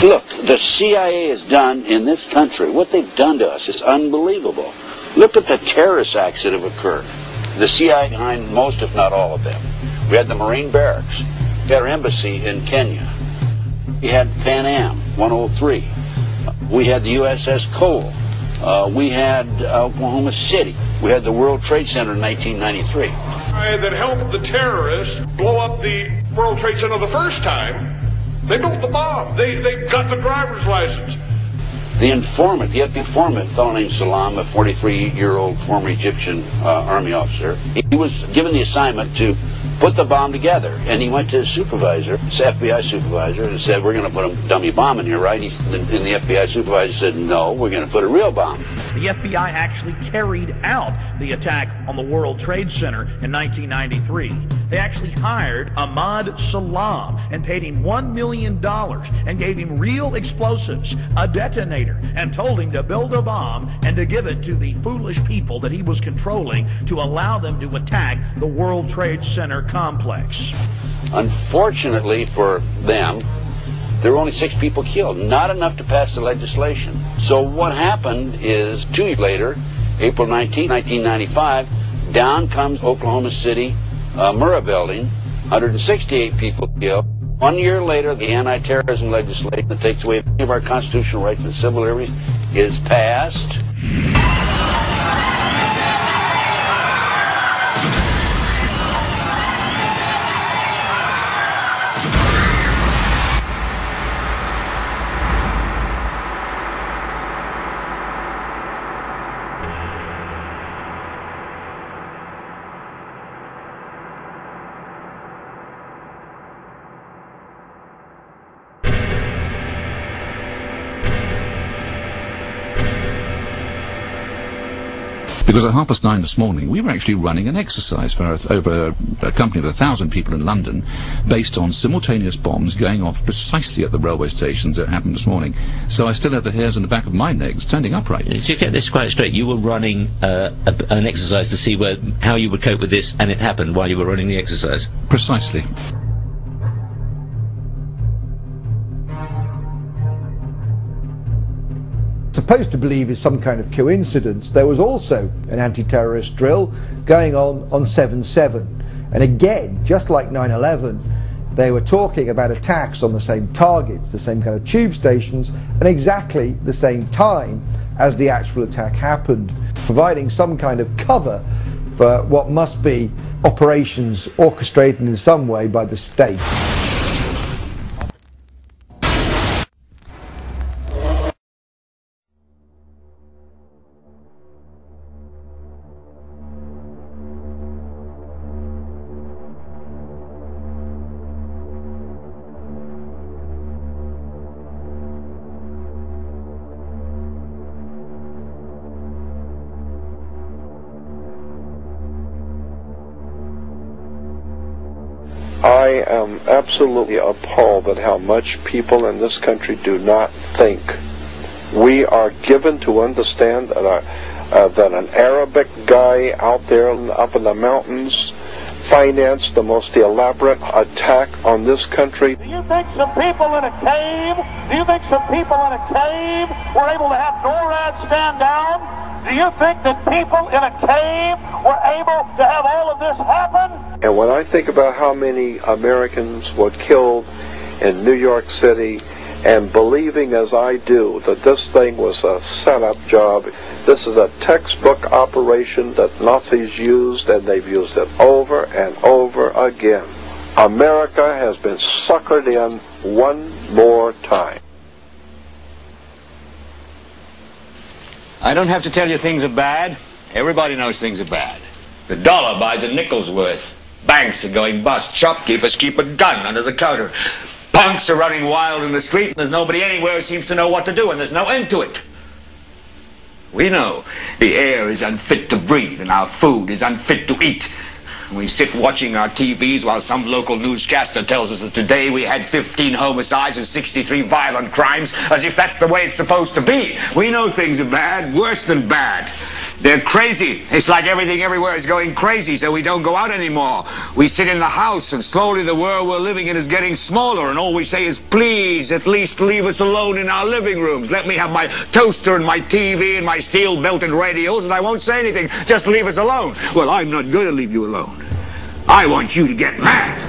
Look, the CIA has done in this country, what they've done to us is unbelievable. Look at the terrorist acts that have occurred. The CIA behind most, if not all of them. We had the Marine barracks. We had our embassy in Kenya. We had Pan Am 103. We had the USS Cole. We had Oklahoma City. We had the World Trade Center in 1993. That helped the terrorists blow up the World Trade Center the first time. They built the bomb. They got the driver's license. The informant, the FBI informant, a fellow named Salam, a 43-year-old former Egyptian army officer, he was given the assignment to put the bomb together, and he went to his supervisor, his FBI supervisor, and said, "We're going to put a dummy bomb in here, right?" And the FBI supervisor said, "No, we're going to put a real bomb." The FBI actually carried out the attack on the World Trade Center in 1993. They actually hired Ahmad Salam and paid him $1 million and gave him real explosives, a detonator, and told him to build a bomb and to give it to the foolish people that he was controlling to allow them to attack the World Trade Center complex. Unfortunately for them, there were only 6 people killed, not enough to pass the legislation. So what happened is 2 years later, April 19, 1995, down comes Oklahoma City Murrah building, 168 people killed. 1 year later, the anti-terrorism legislation that takes away many of our constitutional rights and civil liberties is passed. Because at 9:30 this morning, we were actually running an exercise for over a company of 1,000 people in London, based on simultaneous bombs going off precisely at the railway stations that happened this morning. So I still have the hairs on the back of my neck standing upright. To get this quite straight, you were running an exercise to see how you would cope with this, and it happened while you were running the exercise? Precisely. Supposed to believe is some kind of coincidence, there was also an anti-terrorist drill going on 7/7, and again, just like 9/11, they were talking about attacks on the same targets, the same kind of tube stations, and exactly the same time as the actual attack happened, providing some kind of cover for what must be operations orchestrated in some way by the state. I am absolutely appalled at how much people in this country do not think. We are given to understand that an Arabic guy out there up in the mountains financed the most elaborate attack on this country. Do you think some people in a cave, were able to have NORAD stand down? Do you think that people in a cave were able to have all of this happen? And when I think about how many Americans were killed in New York City, and believing as I do that this thing was a setup job, this is a textbook operation that Nazis used, and they've used it over and over again. America has been suckered in one more time. I don't have to tell you things are bad. Everybody knows things are bad. The dollar buys a nickel's worth. Banks are going bust. Shopkeepers keep a gun under the counter. Punks are running wild in the street, and there's nobody anywhere who seems to know what to do, and there's no end to it. We know the air is unfit to breathe, and our food is unfit to eat. We sit watching our TVs while some local newscaster tells us that today we had 15 homicides and 63 violent crimes, as if that's the way it's supposed to be. We know things are bad, worse than bad. They're crazy. It's like everything everywhere is going crazy, so we don't go out anymore. We sit in the house, and slowly the world we're living in is getting smaller, and all we say is, please, at least leave us alone in our living rooms. Let me have my toaster and my TV and my steel-belted radios, and I won't say anything. Just leave us alone. Well, I'm not going to leave you alone. I want you to get mad.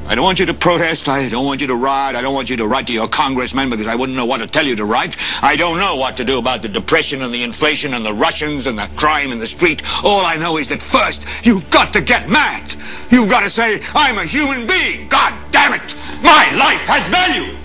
I don't want you to protest, I don't want you to riot, I don't want you to write to your congressman because I wouldn't know what to tell you to write. I don't know what to do about the depression and the inflation and the Russians and the crime in the street. All I know is that first, you've got to get mad. You've got to say, I'm a human being, God damn it! My life has value!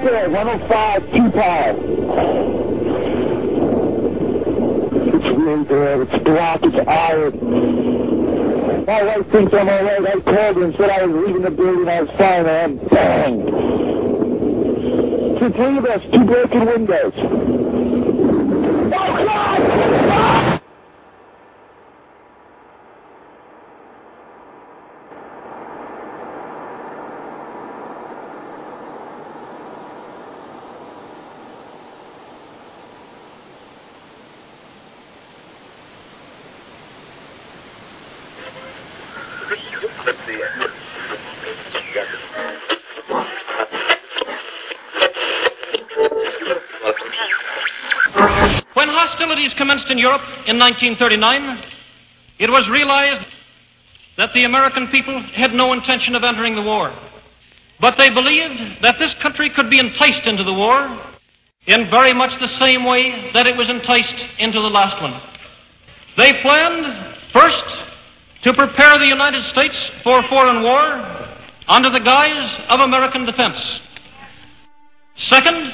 There, 105, 2 pounds. It's wind there, it's black, it's iron. My wife thinks I'm alright. I called her and said I was leaving the building, I was fine, man. Bang! The 3 of us, 2 broken windows. Oh, God! Ah! When hostilities commenced in Europe in 1939, it was realized that the American people had no intention of entering the war. But they believed that this country could be enticed into the war in very much the same way that it was enticed into the last one. They planned, first, to prepare the United States for foreign war under the guise of American defense. Second,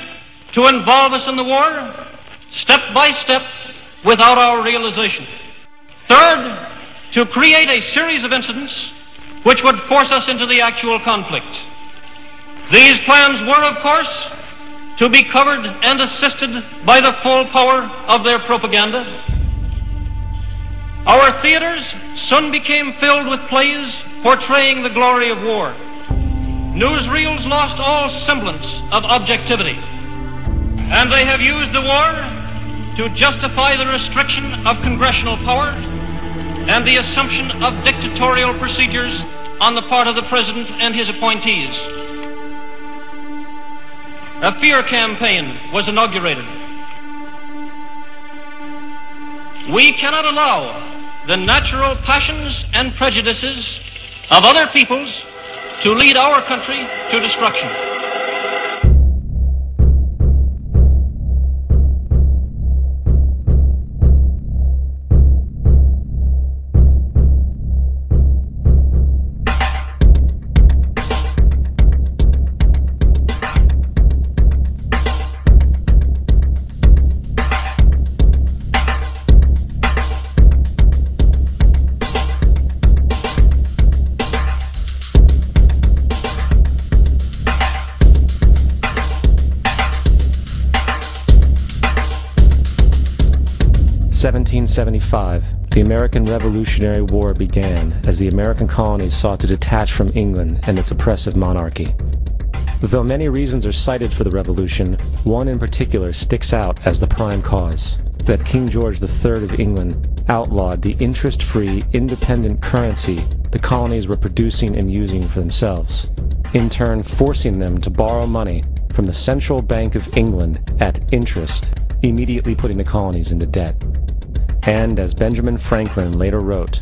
to involve us in the war step by step without our realization. Third, to create a series of incidents which would force us into the actual conflict. These plans were, of course, to be covered and assisted by the full power of their propaganda. Our theaters soon became filled with plays portraying the glory of war. Newsreels lost all semblance of objectivity, and they have used the war to justify the restriction of congressional power and the assumption of dictatorial procedures on the part of the President and his appointees. A fear campaign was inaugurated. We cannot allow the natural passions and prejudices of other peoples to lead our country to destruction. In 1775, the American Revolutionary War began as the American colonies sought to detach from England and its oppressive monarchy. Though many reasons are cited for the revolution, one in particular sticks out as the prime cause: that King George III of England outlawed the interest-free, independent currency the colonies were producing and using for themselves, in turn forcing them to borrow money from the Central Bank of England at interest, immediately putting the colonies into debt. And, as Benjamin Franklin later wrote,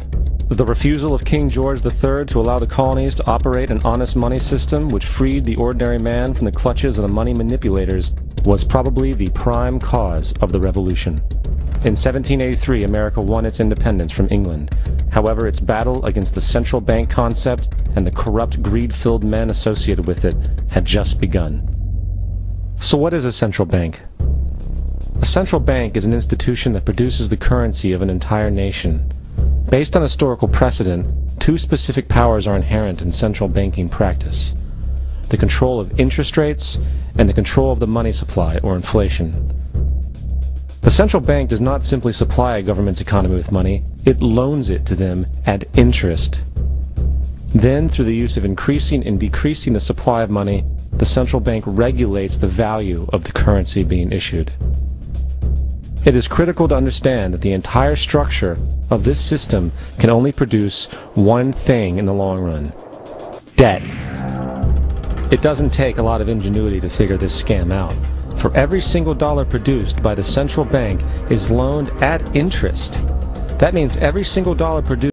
the refusal of King George III to allow the colonies to operate an honest money system which freed the ordinary man from the clutches of the money manipulators was probably the prime cause of the revolution. In 1783, America won its independence from England. However, its battle against the central bank concept and the corrupt, greed-filled men associated with it had just begun. So what is a central bank? A central bank is an institution that produces the currency of an entire nation. Based on historical precedent, two specific powers are inherent in central banking practice: the control of interest rates and the control of the money supply, or inflation. The central bank does not simply supply a government's economy with money, it loans it to them at interest. Then, through the use of increasing and decreasing the supply of money, the central bank regulates the value of the currency being issued. It is critical to understand that the entire structure of this system can only produce one thing in the long run: debt. It doesn't take a lot of ingenuity to figure this scam out. For every single dollar produced by the central bank is loaned at interest. That means every single dollar produced